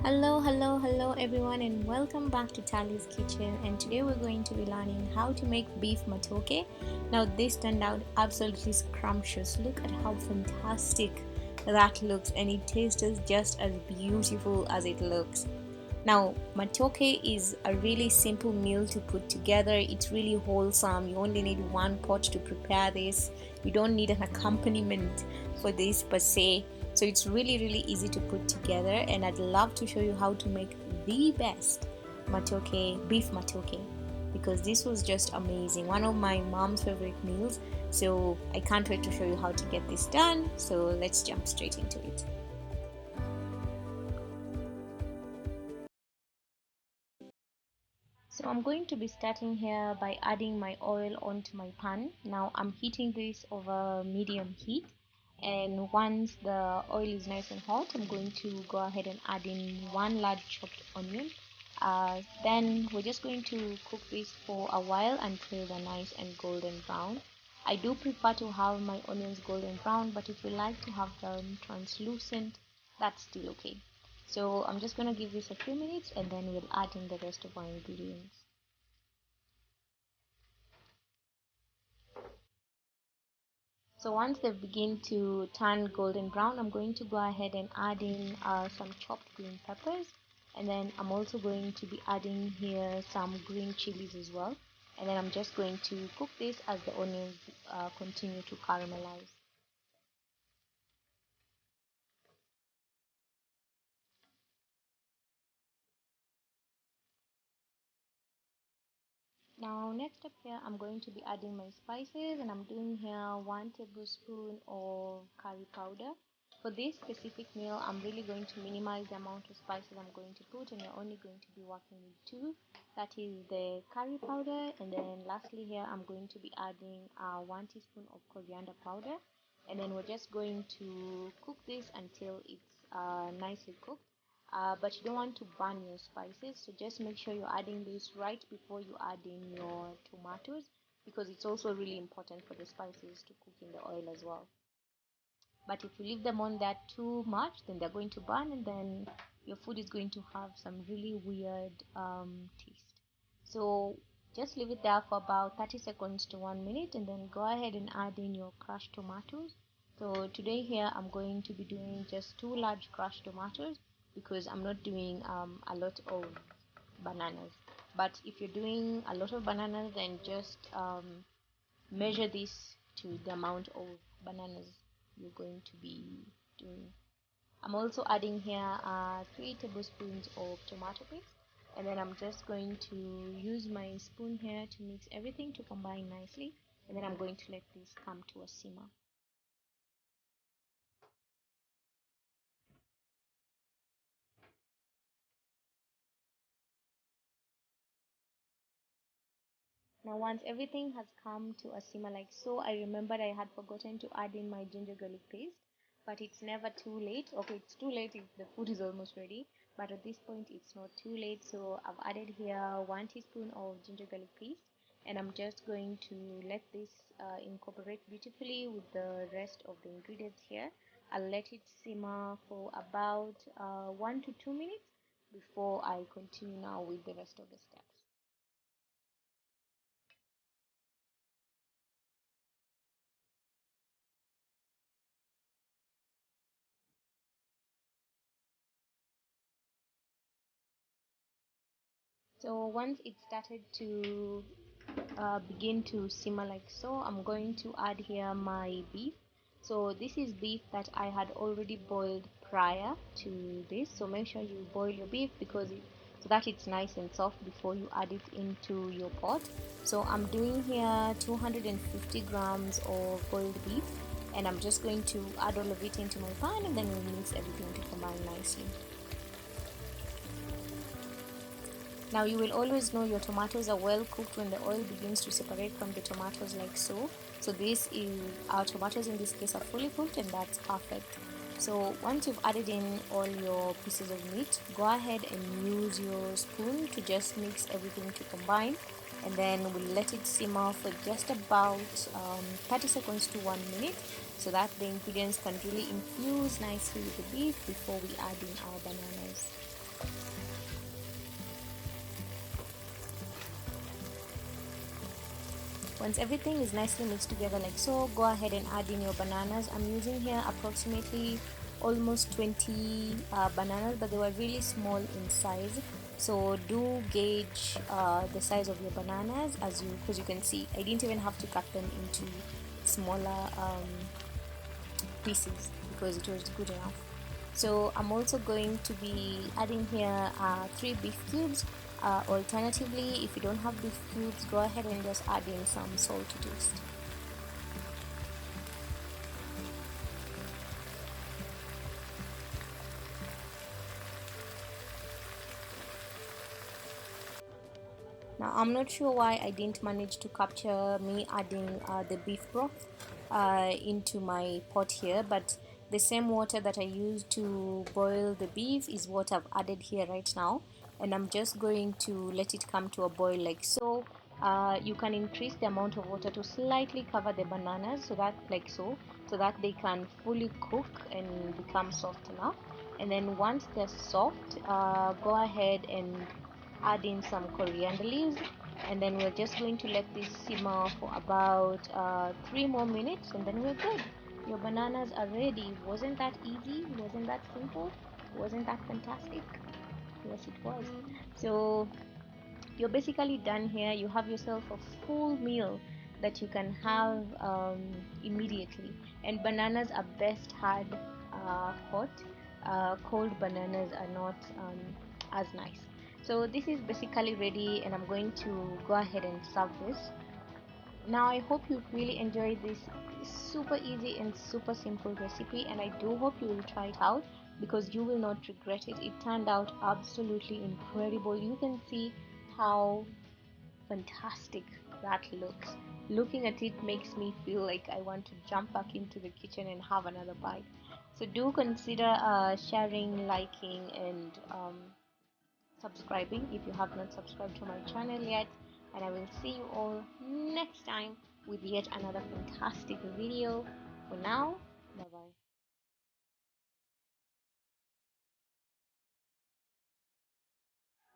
Hello everyone, and welcome back to Tali's Kitchen. And today we're going to be learning how to make beef matoke. Now, this turned out absolutely scrumptious. Look at how fantastic that looks, and it tastes just as beautiful as it looks. Now, matoke is a really simple meal to put together. It's really wholesome. You only need one pot to prepare this. You don't need an accompaniment for this per se. So it's really easy to put together, and I'd love to show you how to make the best beef matoke, because this was just amazing. One of my mom's favorite meals. So I can't wait to show you how to get this done. So let's jump straight into it. So I'm going to be starting here by adding my oil onto my pan. Now I'm heating this over medium heat, and once the oil is nice and hot, I'm going to go ahead and add in one large chopped onion. Then we're just going to cook this for a while until they're nice and golden brown. I do prefer to have my onions golden brown, but if you like to have them translucent, that's still okay. So I'm just going to give this a few minutes, and then we'll add in the rest of our ingredients. So once they begin to turn golden brown, I'm going to go ahead and add in some chopped green peppers, and then I'm also going to be adding here some green chilies as well. And then I'm just going to cook this as the onions continue to caramelize. Now next up here, I'm going to be adding my spices, and I'm doing here 1 tablespoon of curry powder. For this specific meal, I'm really going to minimize the amount of spices I'm going to put, and you're only going to be working with two. That is the curry powder, and then lastly here, I'm going to be adding 1 teaspoon of coriander powder, and then we're just going to cook this until it's nicely cooked. But you don't want to burn your spices, so just make sure you're adding this right before you add in your tomatoes, because it's also really important for the spices to cook in the oil as well. But if you leave them on there too much, then they're going to burn, and then your food is going to have some really weird taste. So just leave it there for about 30 seconds to 1 minute, and then go ahead and add in your crushed tomatoes. So today here I'm going to be doing just two large crushed tomatoes, because I'm not doing a lot of bananas. But if you're doing a lot of bananas, then just measure this to the amount of bananas you're going to be doing. I'm also adding here 3 tablespoons of tomato paste, and then I'm just going to use my spoon here to mix everything to combine nicely, and then I'm going to let this come to a simmer. Now once everything has come to a simmer like so, I remembered I had forgotten to add in my ginger garlic paste, but it's never too late. Okay, it's too late if the food is almost ready, but at this point it's not too late. So I've added here 1 teaspoon of ginger garlic paste, and I'm just going to let this incorporate beautifully with the rest of the ingredients here. I'll let it simmer for about 1 to 2 minutes before I continue now with the rest of the steps. So once it started to begin to simmer like so, I'm going to add here my beef. So this is beef that I had already boiled prior to this. So make sure you boil your beef, so that it's nice and soft before you add it into your pot. So I'm doing here 250 grams of boiled beef, and I'm just going to add all of it into my pan, and then we'll mix everything to combine nicely. Now you will always know your tomatoes are well cooked when the oil begins to separate from the tomatoes like so. So this is, our tomatoes in this case are fully cooked, and that's perfect. So once you've added in all your pieces of meat, go ahead and use your spoon to just mix everything to combine, and then we'll let it simmer for just about 30 seconds to 1 minute, so that the ingredients can really infuse nicely with the beef before we add in our bananas. Once everything is nicely mixed together like so, go ahead and add in your bananas. I'm using here approximately almost 20 bananas, but they were really small in size, so do gauge the size of your bananas as you, because you can see I didn't even have to cut them into smaller pieces because it was good enough. So I'm also going to be adding here 3 beef cubes. Alternatively, if you don't have beef cubes, go ahead and just add in some salt to taste. Now I'm not sure why I didn't manage to capture me adding the beef broth into my pot here, but the same water that I used to boil the beef is what I've added here right now, and I'm just going to let it come to a boil like so. You can increase the amount of water to slightly cover the bananas, so that like so, so that they can fully cook and become soft enough. And then once they're soft, go ahead and add in some coriander leaves, and then we're just going to let this simmer for about 3 more minutes, and then we're good. Your bananas are ready. Wasn't that easy? Wasn't that simple? Wasn't that fantastic? Yes, it was. So you're basically done here. You have yourself a full meal that you can have immediately. And bananas are best had hot. Cold bananas are not as nice. So this is basically ready, and I'm going to go ahead and serve this. Now I hope you really enjoyed this super easy and super simple recipe, and I do hope you will try it out because you will not regret it. It turned out absolutely incredible. You can see how fantastic that looks. Looking at it makes me feel like I want to jump back into the kitchen and have another bite. So do consider sharing, liking, and subscribing if you have not subscribed to my channel yet. And I will see you all next time with yet another fantastic video. For now, bye bye.